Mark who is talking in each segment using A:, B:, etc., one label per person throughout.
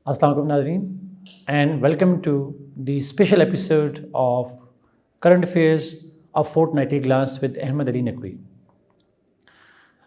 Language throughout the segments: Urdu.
A: Assalamu alaikum Nazreen, and welcome to the special episode of Current Affairs, a Fortnightly Glance with Ahmed Ali Naqvi.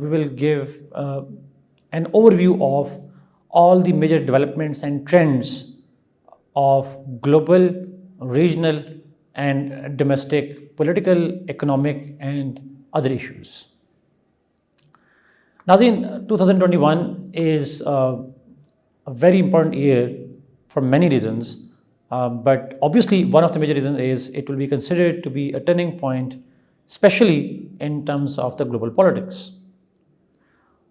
A: we will give an overview of all the major developments and trends of global, regional and domestic political, economic and other issues. Nazreen, 2021 is a very important year for many reasons, but obviously one of the major reasons is it will be considered to be a turning point, especially in terms of the global politics.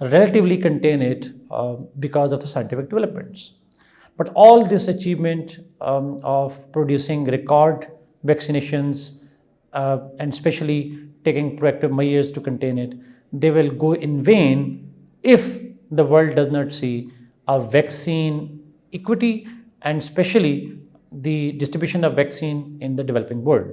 A: relatively contain it because of the scientific developments. But all this achievement of producing record vaccinations and especially taking proactive measures to contain it, they will go in vain if the world does not see a vaccine equity and especially the distribution of vaccine in the developing world.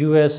A: US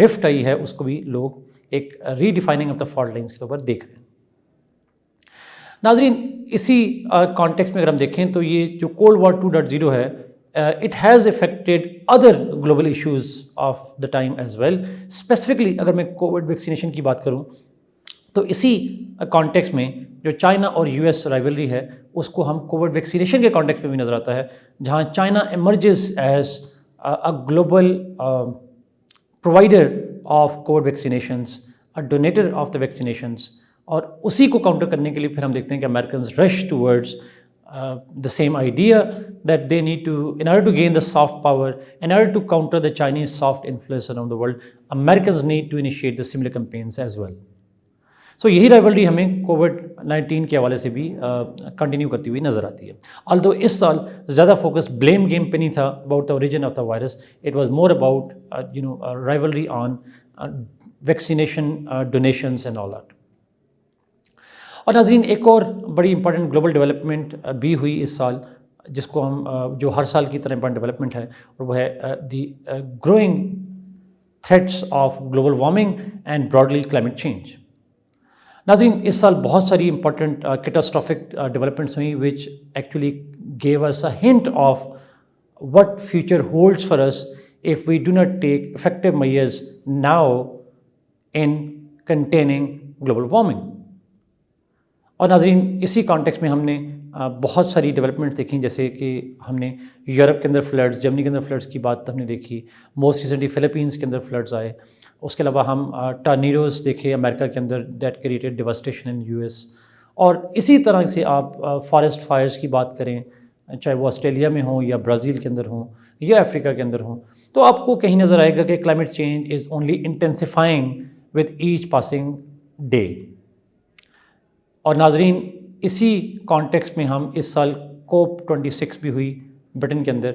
A: rift آئی ہے اس کو بھی لوگ ایک redefining of the fault lines کے طور پر دیکھ رہے ہیں. ناظرین اسی کانٹیکسٹ میں اگر ہم دیکھیں تو یہ جو کولڈ وار 2.0 ہے it has affected other global issues of the time as well. Specifically اگر میں کووڈ ویکسینیشن کی بات کروں تو اسی کانٹیکس میں جو چائنا اور یو ایس رائیولری ہے اس کو ہم کووڈ ویکسینیشن کے کانٹیکس میں بھی نظر آتا ہے, جہاں China emerges as a global provider of COVID vaccinations, a donator of the vaccinations, اور اسی کو کاؤنٹر کرنے کے لیے پھر ہم دیکھتے ہیں کہ Americans rush towards the same idea that they need to, in order to gain the soft power, in order to counter the Chinese soft influence around the world, Americans need to initiate the similar campaigns as well. So یہی رائیولری ہمیں کووڈ-19 کے حوالے سے بھی کنٹینیو کرتی ہوئی نظر آتی ہے. although اس سال زیادہ فوکس بلیم گیم پہ نہیں تھا about the origin of the virus, it was more about a rivalry on vaccination donations and all that. اور ناظرین ایک اور بڑی امپورٹنٹ گلوبل ڈیولپمنٹ بھی ہوئی اس سال, جس کو ہم جو ہر سال کی طرح امپورٹنٹ ڈیولپمنٹ ہے, اور وہ ہے the growing threats of global warming and broadly climate change. ناظرین اس سال بہت ساری امپورٹنٹ کیٹاسٹرافک ڈیولپمنٹس ہوئیں which actually gave us a hint of what future holds for us if we do not take effective measures now in containing global warming. اور ناظرین اسی کانٹیکس میں ہم نے بہت ساری ڈیولپمنٹ دیکھیں, جیسے کہ ہم نے یورپ کے اندر فلڈز, جرمنی کے اندر فلڈز کی بات ہم نے دیکھی, موسٹ ریسنٹلی فلپینس کے اندر فلڈز آئے. اس کے علاوہ ہم ٹارنیڈوز دیکھے امریکہ کے اندر that created devastation in U S. اور اسی طرح سے آپ فارسٹ فائرز کی بات کریں, چاہے وہ آسٹریلیا میں ہوں یا برازیل کے اندر ہوں یا افریقہ کے اندر ہوں, تو آپ کو کہیں نظر آئے گا کہ climate change is only انٹینسیفائنگ with each passing day. اور ناظرین اسی کانٹیکس میں ہم اس سال کوپ 26 بھی ہوئی برٹن کے اندر,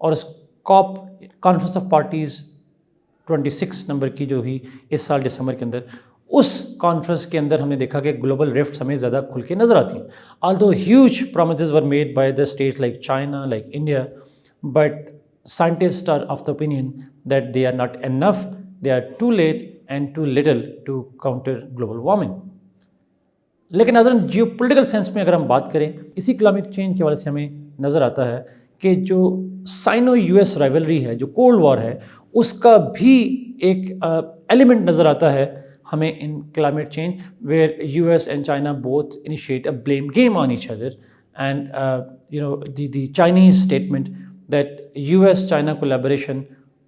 A: اور اس کوپ کانفرنس آف پارٹیز 26 نمبر کی جو ہوئی اس سال دسمبر کے اندر, اس کانفرنس کے اندر ہم نے دیکھا کہ گلوبل رفٹس ہمیں زیادہ کھل کے نظر آتی ہیں. although huge promises were made by the states like China, like India, but scientists are of the opinion that they are not enough, they are too late and too little to counter global warming. لیکن ناظرین جیو پولیٹیکل سینس میں اگر ہم بات کریں, اسی کلائمیٹ چینج کے حوالے سے ہمیں نظر آتا ہے کہ جو سائنو یو ایس رائیولری ہے, جو کولڈ وار ہے, اس کا بھی ایک ایلیمنٹ نظر آتا ہے ہمیں in climate change, where U S and China both initiate a blame game on each other, and the Chinese statement that U S China collaboration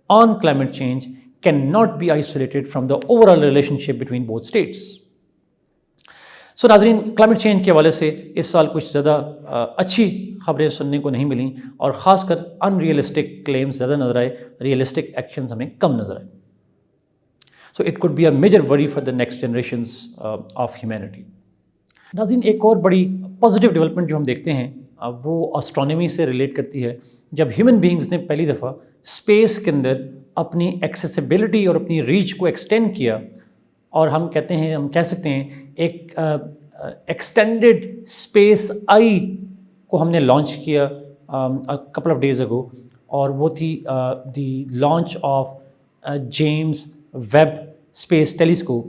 A: on climate change can not be isolated from the overall relationship between both states. So ناظرین کلائمیٹ چینج کے حوالے سے اس سال کچھ زیادہ اچھی خبریں سننے کو نہیں ملیں, اور خاص کر ان ریئلسٹک کلیمز زیادہ نظر آئے, ریئلسٹک ایکشنز ہمیں کم نظر آئے. So it could be a major worry for the next generations of humanity. ناظرین ایک اور بڑی پازیٹیو ڈیولپمنٹ جو ہم دیکھتے ہیں وہ اسٹرانومی سے ریلیٹ کرتی ہے. جب ہیومن بینگز نے پہلی دفعہ اسپیس کے اندر اپنی ایکسیسیبلٹی اور اپنی ریچ کو ایکسٹینڈ کیا, اور ہم کہہ سکتے ہیں ایک ایکسٹینڈڈ اسپیس آئی کو ہم نے لانچ کیا کپل آف ڈیز اگو, اور وہ تھی the launch of James Webb space telescope,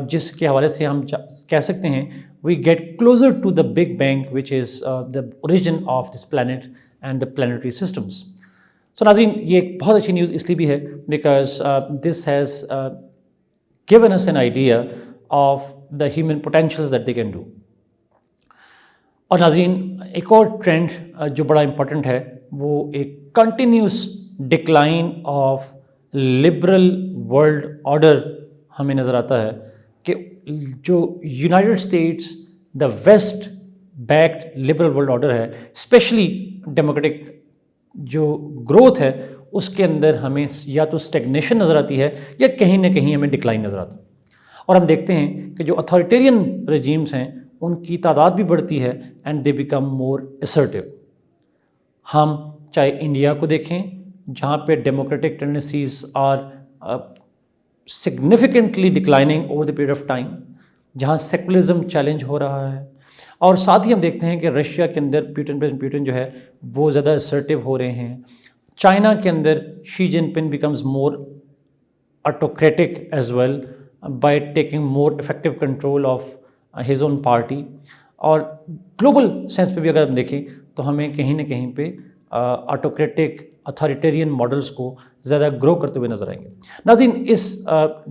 A: جس کے حوالے سے ہم کہہ سکتے ہیں we get closer to the big bang which is the origin of this planet and the planetary systems. So ناظرین یہ ایک بہت اچھی نیوز اس لیے بھی ہے because this has given us an idea of the human potentials that they can do. اور ناظرین ایک اور ٹرینڈ جو بڑا امپورٹنٹ ہے وہ ایک continuous decline of liberal world order ہمیں نظر آتا ہے, کہ جو United States the West backed liberal world order ہے, اسپیشلی ڈیموکریٹک جو گروتھ ہے, اس کے اندر ہمیں یا تو اسٹیگنیشن نظر آتی ہے یا کہیں نہ کہیں ہمیں ڈکلائن نظر آتا ہے. اور ہم دیکھتے ہیں کہ جو اتھارٹیرین رجیمز ہیں ان کی تعداد بھی بڑھتی ہے and they become more assertive. ہم چاہے انڈیا کو دیکھیں جہاں پہ democratic tendencies are significantly declining over the period of time, جہاں سیکولرزم چیلنج ہو رہا ہے, اور ساتھ ہی ہم دیکھتے ہیں کہ رشیا کے اندر پیوٹن جو ہے وہ زیادہ اسرٹیو ہو رہے ہیں. چائنا کے اندر Xi Jinping becomes more autocratic as well by taking more effective control of his own party. اور گلوبل سینس پہ بھی اگر ہم دیکھیں تو ہمیں کہیں نہ کہیں پہ آٹوکریٹک اتھارٹیرین ماڈلس کو زیادہ گرو کرتے ہوئے نظر آئیں گے. ناظرین, اس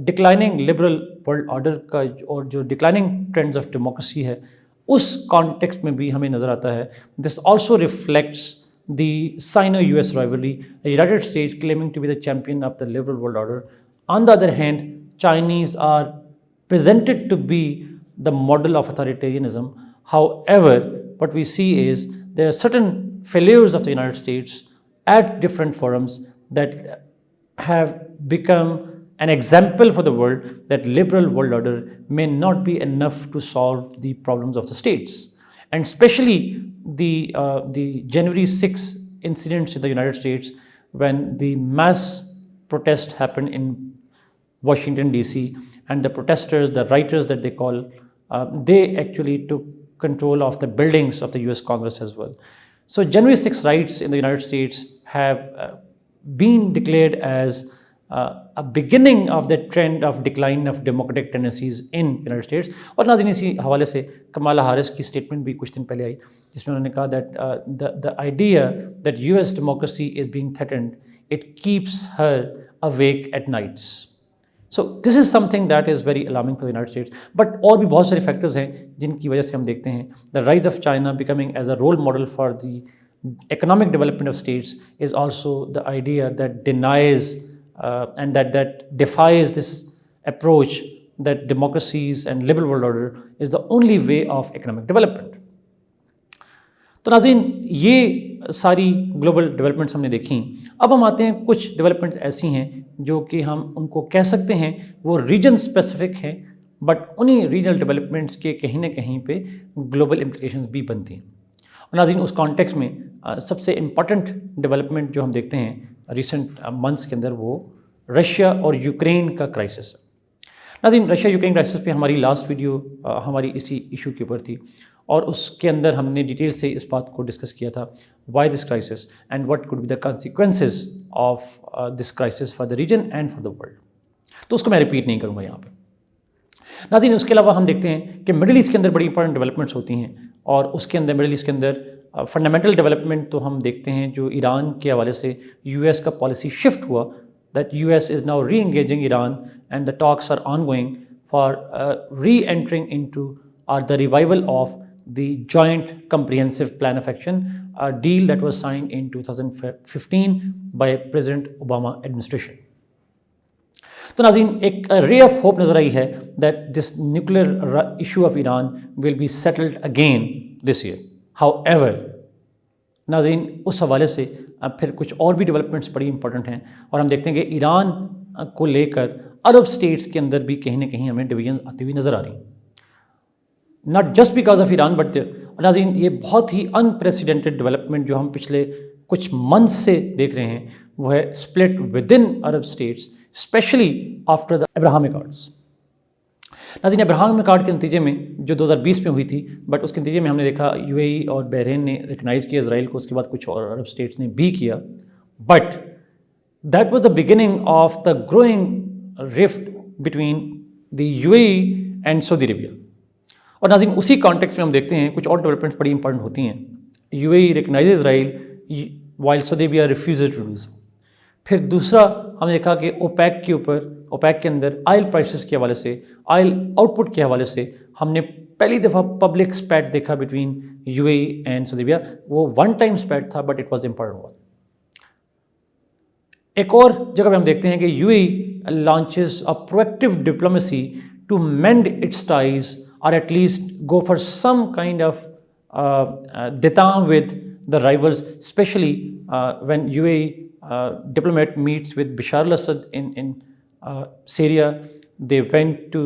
A: ڈکلائننگ لبرل ورلڈ آرڈر کا اور جو ڈکلائننگ ٹرینڈز آف ڈیموکریسی ہے اس کانٹیکسٹ میں بھی ہمیں نظر آتا ہے. This also reflects the Sino-US rivalry, the United States claiming to be the champion of the liberal world order. On the other hand, Chinese are presented to be the model of authoritarianism. However, what we see is there are certain failures of the United States at different forums that have become an example for the world that liberal world order may not be enough to solve the problems of the states. And especially the January 6 incidents in the United States, when the mass protest happened in Washington DC, and the protesters, the rioters that they call, they actually took control of the buildings of the US Congress as well. So January 6 riots in the United States have been declared as a beginning of the trend of decline of democratic tendencies in United States. اور ناظرین اسی حوالے سے کمالا ہارس کی اسٹیٹمنٹ بھی کچھ دن پہلے آئی جس میں انہوں نے کہا that the idea that US democracy is being threatened, it keeps her awake at nights. So this is something that is very alarming for the United States. But اور بھی بہت سارے فیکٹرز ہیں جن کی وجہ سے ہم دیکھتے ہیں the rise of China becoming as a role model for the economic development of states is also the idea that denies and that defies this approach that democracies and liberal world order is the only way of economic development. تو ناظرین یہ ساری گلوبل ڈیولپمنٹس ہم نے دیکھیں. اب ہم آتے ہیں کچھ ڈیولپمنٹس ایسی ہیں جو کہ ہم ان کو کہہ سکتے ہیں وہ ریجن اسپیسیفک ہیں, بٹ انہیں ریجنل ڈیولپمنٹس کے کہیں نہ کہیں پہ گلوبل امپلیکیشنز بھی بنتی ہیں. اور ناظرین اس کانٹیکس میں سب سے امپورٹنٹ ڈیولپمنٹ جو ہم دیکھتے ہیں ریسنٹ منتھس کے اندر وہ رشیا اور یوکرین کا کرائسس ہے. ناظرین رشیا یوکرین کرائسس پہ ہماری لاسٹ ویڈیو ہماری اسی ایشو کے اوپر تھی اور اس کے اندر ہم نے ڈیٹیل سے اس بات کو ڈسکس کیا تھا why this crisis and what could be the consequences of this crisis for the region and for the world. تو اس کو میں ریپیٹ نہیں کروں گا یہاں پہ. ناظرین اس کے علاوہ ہم دیکھتے ہیں کہ مڈل ایسٹ کے اندر بڑی امپورٹنٹ ڈیولپمنٹس ہوتی ہیں اور اس کے اندر مڈل ایسٹ کے اندر فنڈامنٹل ڈیولپمنٹ تو ہم دیکھتے ہیں جو ایران کے حوالے سے یو ایس کا پالیسی شفٹ ہوا, that US is now re-engaging Iran and the talks are ongoing for re-entering into the revival of the Joint Comprehensive Plan of Action, a deal that was signed in 2015 by President Obama administration. تو ناظرین ایک ray of hope نظر آئی ہے that this nuclear issue of Iran will be settled again this year. However, ناظرین اس حوالے سے پھر کچھ اور بھی ڈیولپمنٹس بڑی امپورٹنٹ ہیں اور ہم دیکھتے ہیں کہ ایران کو لے کر عرب اسٹیٹس کے اندر بھی کہیں نہ کہیں ہمیں ڈویژن آتی ہوئی نظر آ رہی ہیں. Not just because of Iran but ناظرین یہ بہت ہی انپریسیڈنٹڈ ڈیولپمنٹ جو ہم پچھلے کچھ منتھس سے دیکھ رہے ہیں وہ ہے split with in Arab states especially after the Abraham Accords. ناظرین ابراہم اکارڈ کے نتیجے میں جو 2020 میں ہوئی تھی, بٹ اس کے نتیجے میں ہم نے دیکھا یو اے ای اور بحرین نے ریکگنائز کیا اسرائیل کو, اس کے بعد کچھ اور عرب اسٹیٹس نے بھی کیا, but that was the beginning of the growing rift between the U A E and Saudi Arabia. اور ناظرین اسی کانٹیکس میں ہم دیکھتے ہیں کچھ اور ڈیولپمنٹس بڑی امپورٹنٹ ہوتی ہیں. U A E recognise Israel while Saudi Arabia refuses to do so. پھر دوسرا ہم نے دیکھا کہ اوپیک کے اوپر اوپیک کے اندر آئل پرائسز کے حوالے سے آئل آؤٹ پٹ کے حوالے سے ہم نے پہلی دفعہ پبلک اسپیٹ دیکھا between U A E and Saudi Arabia. وہ ون ٹائم اسپیٹ تھا but it was important one. ایک اور جگہ پہ ہم دیکھتے ہیں کہ U A E launches a proactive diplomacy to mend its ties اور at least go for some kind of detente with the rivals, especially when UAE diplomat meets with Bashar al-Assad in Syria. They went to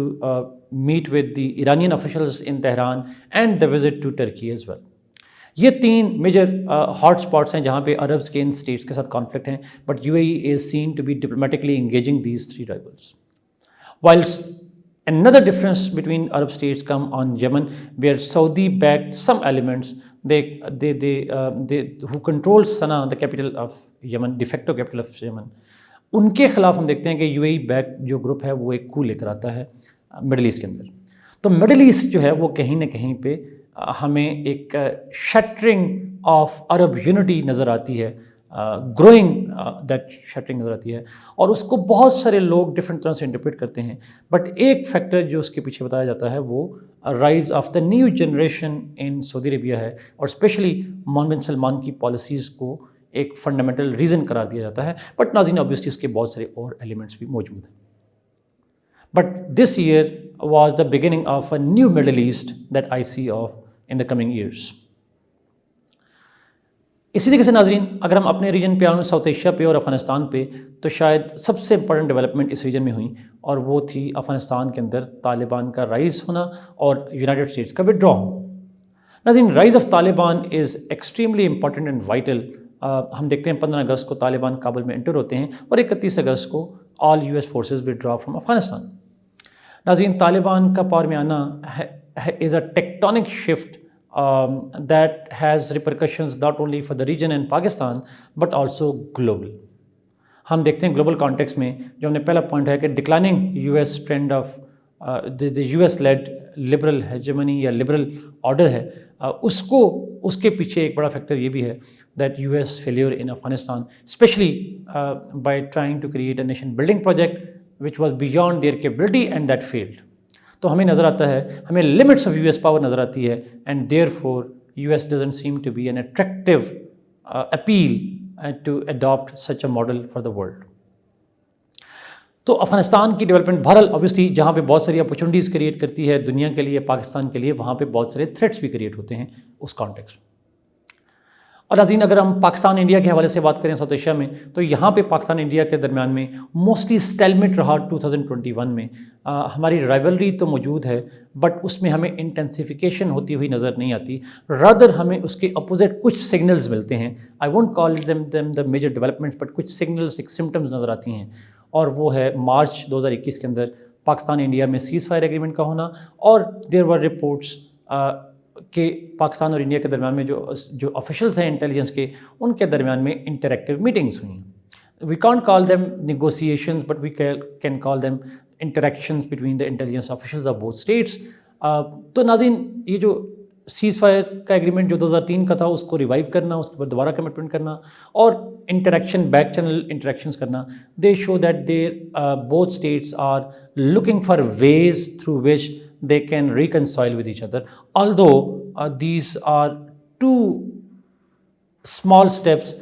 A: meet with the Iranian officials in Tehran and the visit to Turkey as well. یہ تین میجر ہاٹ اسپاٹس ہیں جہاں پہ عربس کے ان اسٹیٹس کے ساتھ کانفلکٹ ہیں, but U A E is seen to be diplomatically engaging these three rivals. Whilst another difference between Arab states come on Yemen, where Saudi backed some elements. They who control Sana'a, the capital of Yemen, de facto capital of Yemen. ان کے خلاف ہم دیکھتے ہیں کہ UAE بیک جو گروپ ہے وہ ایک کو لے کر آتا ہے مڈل ایسٹ کے اندر. تو مڈل ایسٹ جو ہے وہ کہیں نہ کہیں پہ ہمیں ایک شٹرنگ آف عرب یونٹی نظر آتی ہے, گروئنگ دیٹ شٹرنگ نظر آتی ہے, اور اس کو بہت سارے لوگ ڈفرینٹ طرح سے انٹرپریٹ کرتے ہیں. بٹ ایک فیکٹر جو اس کے پیچھے بتایا جاتا ہے وہ rise of the new generation in Saudi Arabia ہے, اور اسپیشلی محمد بن سلمان کی پالیسیز کو ایک فنڈامنٹل ریزن قرار دیا جاتا ہے. بٹ ناظرین آبویسلی اس کے بہت سارے اور ایلیمنٹس بھی موجود ہیں. But this year was the beginning of a new Middle East that I see of in the coming years. اسی طریقے سے ناظرین اگر ہم اپنے ریجن پہ آئیں, ساؤتھ ایشیا پہ اور افغانستان پہ, تو شاید سب سے امپورٹنٹ ڈیولپمنٹ اس ریجن میں ہوئی, اور وہ تھی افغانستان کے اندر طالبان کا رائز ہونا اور یونائٹڈ اسٹیٹس کا ودرا. ناظرین rise of Taliban is extremely important and vital. ہم دیکھتے ہیں 15 اگست کو طالبان کابل میں انٹر ہوتے ہیں, اور 31 اگست کو all US forces withdraw from Afghanistan. ناظرین طالبان کا پاور میں آنا is a tectonic shift that has repercussions not only for the region and Pakistan but also global. ہم دیکھتے ہیں گلوبل کانٹیکس میں جو ہم نے پہلا پوائنٹ ہے کہ declining US trend of the US led liberal hegemony یا liberal order ہے, اس کے پیچھے ایک بڑا فیکٹر یہ بھی ہے that US failure in Afghanistan especially by trying to create a nation building project which was beyond their capability and that failed. تو ہمیں نظر آتا ہے, ہمیں لمٹس آف US پاور نظر آتی ہے, and therefore US doesn't seem to be an attractive appeal to adopt such a model for the world. تو افغانستان کی ڈیولپمنٹ بہرحال اوبیسلی جہاں پہ بہت ساری اپرچونیٹیز کریٹ کرتی ہے دنیا کے لیے, پاکستان کے لیے, وہاں پہ بہت سارے تھریٹس بھی کریٹ ہوتے ہیں اس کانٹیکس میں. اور ناظرین اگر ہم پاکستان انڈیا کے حوالے سے بات کریں ساؤتھ ایشیا میں, تو یہاں پہ پاکستان انڈیا کے درمیان میں موسٹلی اسٹیلمٹ رہا 2021 میں. ہماری رائیولری تو موجود ہے بٹ اس میں ہمیں انٹینسیفیکیشن ہوتی ہوئی نظر نہیں آتی, رادر ہمیں اس کے اپوزٹ کچھ سگنلز ملتے ہیں. I won't call them the major developments, but کچھ سگنلز, ایک سمٹمز نظر آتی ہیں, اور وہ ہے مارچ 2021 کے اندر پاکستان انڈیا میں سیز فائر ایگریمنٹ کا ہونا, اور دیر ور رپورٹس کہ پاکستان اور انڈیا کے درمیان میں جو آفیشلز ہیں انٹیلیجنس کے, ان کے درمیان میں انٹریکٹیو میٹنگس ہوئی ہیں. We can't call them negotiations but we can call them interactions between the intelligence officials of both states. تو ناظرین یہ جو سیز فائر کا ایگریمنٹ جو 2003 کا تھا اس کو ریوائیو کرنا, اس کے بعد دوبارہ کمٹمنٹ کرنا, اور انٹریکشن بیک چینل انٹریکشنز کرنا, they show that there both states are looking for ways through which they can reconcile with each other, although these are two small steps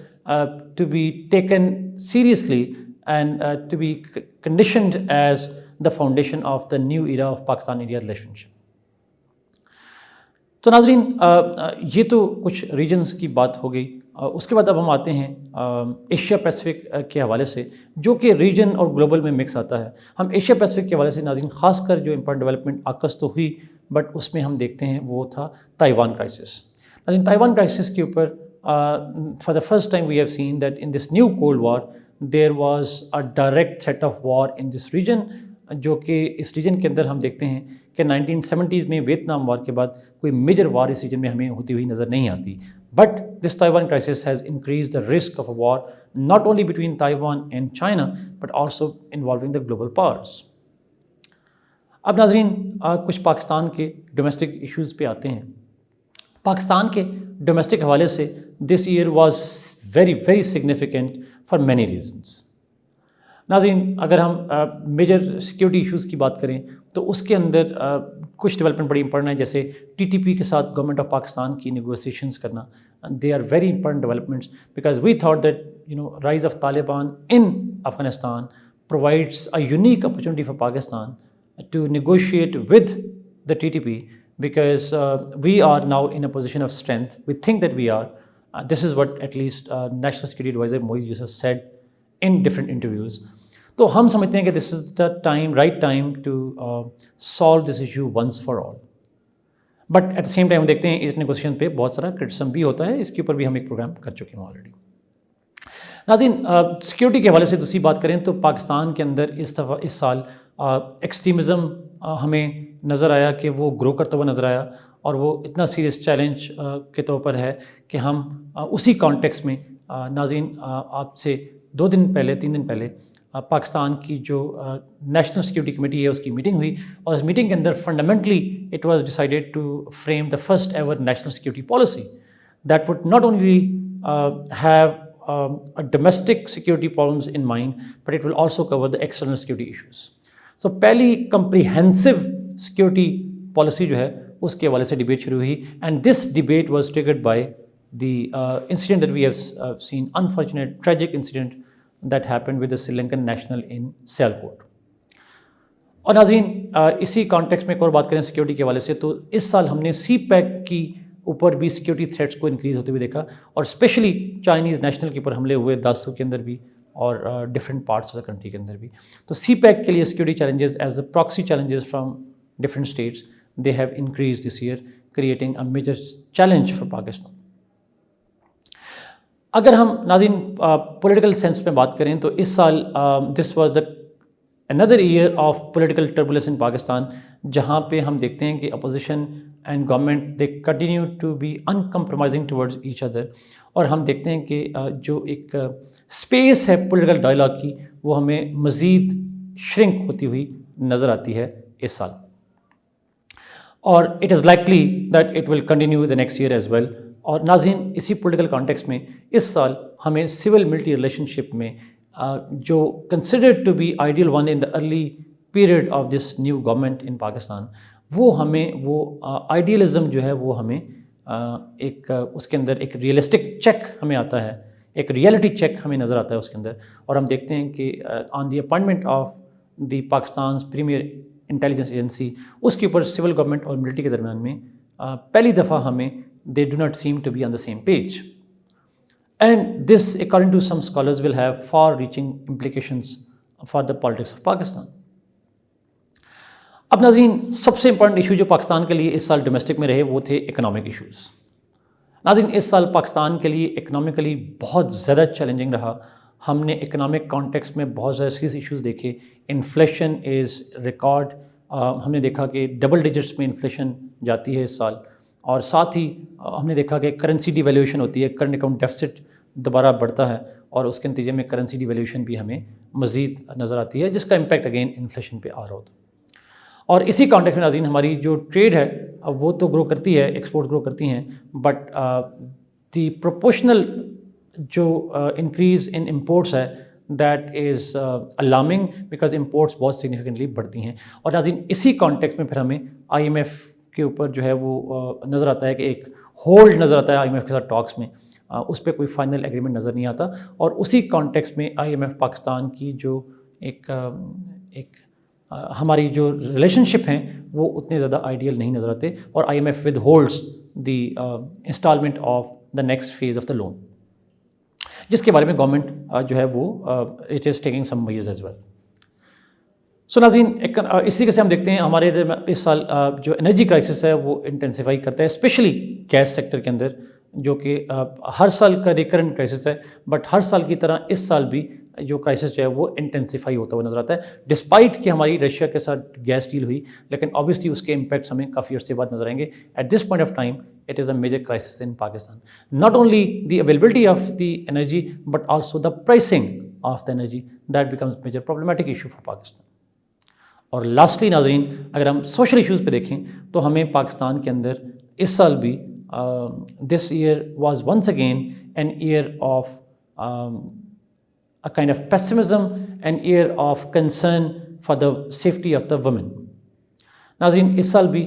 A: to be taken seriously and to be conditioned as the foundation of the new era of Pakistan-India relationship. تو ناظرین یہ تو کچھ ریجنز کی بات ہو گئی. اس کے بعد اب ہم آتے ہیں ایشیا پیسفک کے حوالے سے, جو کہ ریجن اور گلوبل میں مکس آتا ہے. ہم ایشیا پیسفک کے حوالے سے ناظرین خاص کر جو امپورٹنٹ ڈیولپمنٹ آکس تو ہوئی, بٹ اس میں ہم دیکھتے ہیں وہ تھا تائیوان کرائسس. ناظرین تائیوان کرائسس کے اوپر for the first time we have seen that in this new cold war there was a direct threat of war in this region, جو کہ اس ریجن کے اندر ہم دیکھتے ہیں کہ 1970s میں ویتنام وار کے بعد کوئی میجر وار اس ریجن میں ہمیں ہوتی ہوئی نظر نہیں آتی. But this Taiwan crisis has increase the risk of a were not only between Taiwan and China but also involving the global powers. اب ناظرین کچھ پاکستان کے ڈومیسٹک ایشوز پہ آتے ہیں. پاکستان کے ڈومیسٹک حوالے سے this year was very very significant for many reasons. ناظرین اگر ہم میجر سیکیورٹی ایشوز کی بات کریں تو اس کے اندر کچھ ڈیولپمنٹ بڑی امپورٹنٹ ہیں, جیسے TTP کے ساتھ گورنمنٹ آف پاکستان کی نیگوسیشنز کرنا. They are very important developments because we thought that rise of Taliban in Afghanistan provides a unique opportunity for Pakistan to negotiate with the TTP because we are now in a position of strength. We think that we are. This is what at least National Security Advisor Moeed Yusuf said in different interviews. تو ہم سمجھتے ہیں کہ this is the time, right time to solve this issue once for all. But at the same time ہم دیکھتے ہیں اس نیگوسیشن پہ بہت سارا کرٹیسزم بھی ہوتا ہے, اس کے اوپر بھی ہم ایک پروگرام کر چکے ہیں آلریڈی. ناظرین سیکورٹی کے حوالے سے دوسری بات کریں تو پاکستان کے اندر اس سال ایکسٹریمزم ہمیں نظر آیا کہ وہ گرو کرتا ہوا نظر آیا, اور وہ اتنا سیریس چیلنج کے طور پر ہے کہ ہم اسی کانٹیکس میں ناظرین آپ سے 3 دن پہلے پاکستان کی جو نیشنل سیکورٹی کمیٹی ہے اس کی میٹنگ ہوئی، اور اس میٹنگ کے اندر fundamentally it was decided to frame the first ever national security policy that would not only have domestic security problems in mind, but it will also cover the external security issues. So پہلی comprehensive security policy جو ہے اس کے حوالے سے ڈبیٹ شروع ہوئی, and this debate was triggered by the incident that we have seen, unfortunate tragic incident that happened with the Sri Lankan national in Sialkot. اور ناظرین اسی کانٹیکسٹ میں ایک اور بات کریں سیکورٹی کے حوالے سے, تو اس سال ہم نے سی پیک کی اوپر بھی سیکورٹی تھریٹس کو انکریز ہوتے ہوئے دیکھا, اور اسپیشلی چائنیز نیشنل کے اوپر حملے ہوئے داسو کے اندر بھی اور different parts of the country کے اندر بھی. تو سی پیک کے لیے security challenges as a proxy challenges from different states they have increase this year, creating a major challenge for Pakistan. اگر ہم ناظرین پولیٹیکل سینس میں بات کریں تو اس سال this was the another year of political turbulence in Pakistan, جہاں پہ ہم دیکھتے ہیں کہ opposition and government they continue to be uncompromising towards each other, اور ہم دیکھتے ہیں کہ جو ایک اسپیس ہے پولیٹیکل ڈائلاگ کی وہ ہمیں مزید شرنک ہوتی ہوئی نظر آتی ہے اس سال, اور it is likely that it will continue the next year as well. اور ناظرین اسی پولیٹیکل کانٹیکس میں اس سال ہمیں سول ملٹری ریلیشن شپ میں جو considered to be ideal one in the early period of this new government in Pakistan, وہ ہمیں وہ آئیڈیلزم جو ہے وہ ہمیں ایک اس کے اندر ایک ریئلسٹک چیک ہمیں آتا ہے, ایک ریئلٹی چیک ہمیں نظر آتا ہے اس کے اندر. اور ہم دیکھتے ہیں کہ on the appointment of the Pakistan's premier intelligence agency, اس کے اوپر سول گورنمنٹ اور ملٹری کے درمیان میں پہلی دفعہ ہمیں they do not seem to be on the same page. And this, according to some scholars, will have far-reaching implications for the politics of Pakistan. اب ناظرین سب سے امپورٹنٹ ایشو جو پاکستان کے لیے اس سال ڈومیسٹک میں رہے وہ تھے اکنامک ایشوز. ناظرین اس سال پاکستان کے لیے اکنامکلی بہت زیادہ چیلنجنگ رہا. ہم نے اکنامک کانٹیکس میں بہت زیادہ سیریس ایشوز دیکھے. انفلیشن از ریکارڈ, ہم نے دیکھا کہ ڈبل ڈیجٹس میں انفلیشن جاتی ہے اس سال, اور ساتھ ہی ہم نے دیکھا کہ کرنسی ڈی ویلیویشن ہوتی ہے, کرنٹ اکاؤنٹ ڈیفسٹ دوبارہ بڑھتا ہے, اور اس کے نتیجے میں کرنسی ڈی ویلیویشن بھی ہمیں مزید نظر آتی ہے, جس کا امپیکٹ اگین انفلیشن پہ آ رہا ہوتا ہے. اور اسی کانٹیکس میں ناظرین ہماری جو ٹریڈ ہے وہ تو گرو کرتی ہے, ایکسپورٹ گرو کرتی ہیں, بٹ دی پروپورشنل جو انکریز ان امپورٹس ہے that is alarming, because imports بہت سگنیفیکنٹلی بڑھتی ہیں. اور ناظرین اسی کانٹیکس میں پھر ہمیں آئی ایم ایف کے اوپر جو ہے وہ نظر آتا ہے کہ ایک ہولڈ نظر آتا ہے آئی ایم ایف کے ساتھ ٹاکس میں, اس پہ کوئی فائنل ایگریمنٹ نظر نہیں آتا. اور اسی کانٹیکس میں آئی ایم ایف پاکستان کی جو ایک ہماری جو ریلیشن شپ ہیں وہ اتنے زیادہ آئیڈیل نہیں نظر آتے, اور I M F withholds the instalment of the next phase of the loan, جس کے بارے میں گورنمنٹ جو ہے وہ it is taking some measures as well. So ناظرین اسی طریقے سے ہم دیکھتے ہیں ہمارے اس سال جو انرجی کرائسس ہے وہ انٹینسیفائی کرتا ہے, اسپیشلی گیس سیکٹر کے اندر, جو کہ ہر سال کا ریکرنٹ کرائسس ہے, بٹ ہر سال کی طرح اس سال بھی جو کرائسس جو ہے وہ انٹینسیفائی ہوتا ہوا نظر آتا ہے. ڈسپائٹ کہ ہماری رشیا کے ساتھ گیس ڈیل ہوئی, لیکن آبویسلی اس کے امپیکٹس ہمیں کافی عرصے بعد نظر آئیں گے. At this point of time it is a major crisis in Pakistan. Not only the availability of the energy, but also the pricing of the energy, that becomes major problematic issue for Pakistan. اور لاسٹلی ناظرین اگر ہم سوشل ایشوز پہ دیکھیں تو ہمیں پاکستان کے اندر اس سال بھی this year was once again an year of a kind of pessimism, an year of concern for the safety of the women. ناظرین اس سال بھی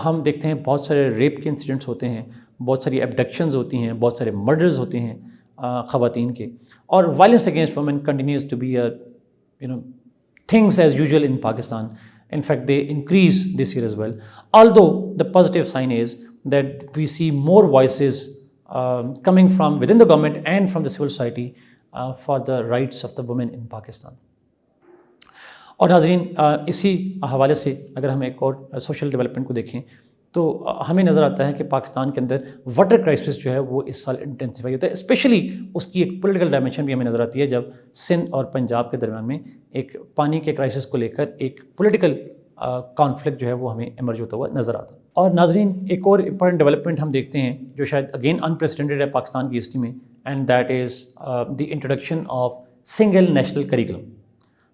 A: ہم دیکھتے ہیں بہت سارے ریپ کے انسیڈنٹس ہوتے ہیں, بہت ساری ایبڈکشنز ہوتی ہیں, بہت سارے مرڈرز ہوتے ہیں خواتین کے, اور violence against women continues to be things as usual in Pakistan. In fact, they increase this year as well. Although the positive sign is that we see more voices coming from within the government and from the civil society for the rights of the women in Pakistan. اور ناظرین اسی حوالے سے اگر ہم ایک اور سوشل ڈیولپمنٹ کو دیکھیں تو ہمیں نظر آتا ہے کہ پاکستان کے اندر واٹر کرائسس جو ہے وہ اس سال انٹینسیفائی ہوتا ہے. اسپیشلی اس کی ایک پولیٹیکل ڈائمینشن بھی ہمیں نظر آتی ہے جب سندھ اور پنجاب کے درمیان میں ایک پانی کے کرائسس کو لے کر ایک پولیٹیکل کانفلکٹ جو ہے وہ ہمیں ایمرج ہوتا ہوا نظر آتا ہے. اور ناظرین ایک اور امپورٹنٹ ڈیولپمنٹ ہم دیکھتے ہیں جو شاید اگین انپریسیڈنٹڈ ہے پاکستان کی ہسٹری میں, and that is the introduction of single national curriculum.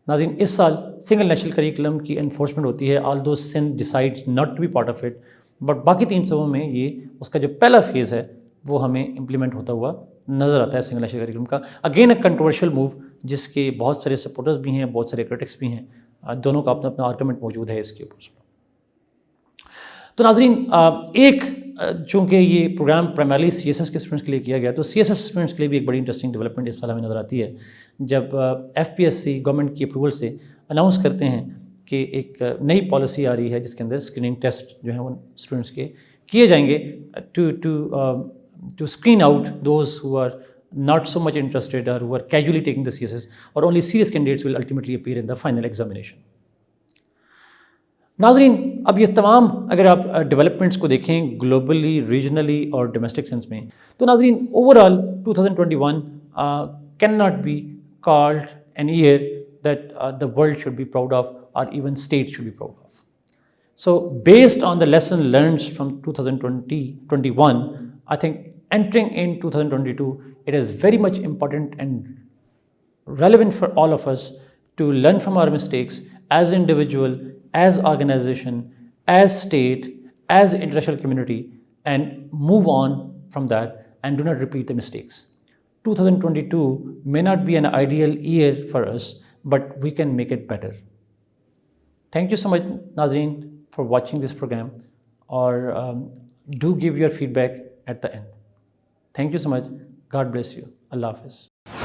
A: ناظرین اس سال سنگل نیشنل کریکولم کی انفورسمنٹ ہوتی ہے، although Sindh decides not to be part of it, but باقی 3 صوبوں میں یہ اس کا جو پہلا فیز ہے وہ ہمیں امپلیمنٹ ہوتا ہوا نظر آتا ہے سنگل نیشنل کریکولم کا. اگین اے کنٹروورشل موو جس کے بہت سارے سپورٹرز بھی ہیں، بہت سارے کرٹکس بھی ہیں، دونوں کا اپنا اپنا آرگومنٹ موجود ہے اس کے اوپر. تو ناظرین ایک چونکہ یہ programme primarily C S S کے اسٹوڈنٹس کے لیے کیا گیا، تو سی ایس ایس اسٹوڈنٹس کے لیے بھی ایک بڑی انٹرسٹنگ ڈیولپمنٹ اس سال ہمیں نظر آتی ہے جب F P S C government کی اپروول سے اناؤنس کرتے ہیں کہ ایک نئی پالیسی آ رہی ہے جس کے اندر اسکریننگ ٹیسٹ جو ہیں ان اسٹوڈنٹس کے کیے جائیں گے to screen out those who are not so much interested or who are casually taking the CSS, or only serious candidates will ultimately appear in the final examination. ناظرین اب یہ تمام اگر آپ ڈیولپمنٹس کو دیکھیں گلوبلی، ریجنلی اور ڈومیسٹک سینس میں، تو ناظرین overall 2021 can not be called an year that the world should be proud of or even state should be proud of. So based on the lesson learned from 2021, I think entering in 2022, it is very much important and relevant for all of us to learn from our mistakes as individual, as organization, as state, as international community, and move on from that and do not repeat the mistakes. 2022 may not be an ideal year for us, but we can make it better. Thank you so much, Nazreen, for watching this program, or do give your feedback at the end. Thank you so much. God bless you. Allah Hafiz.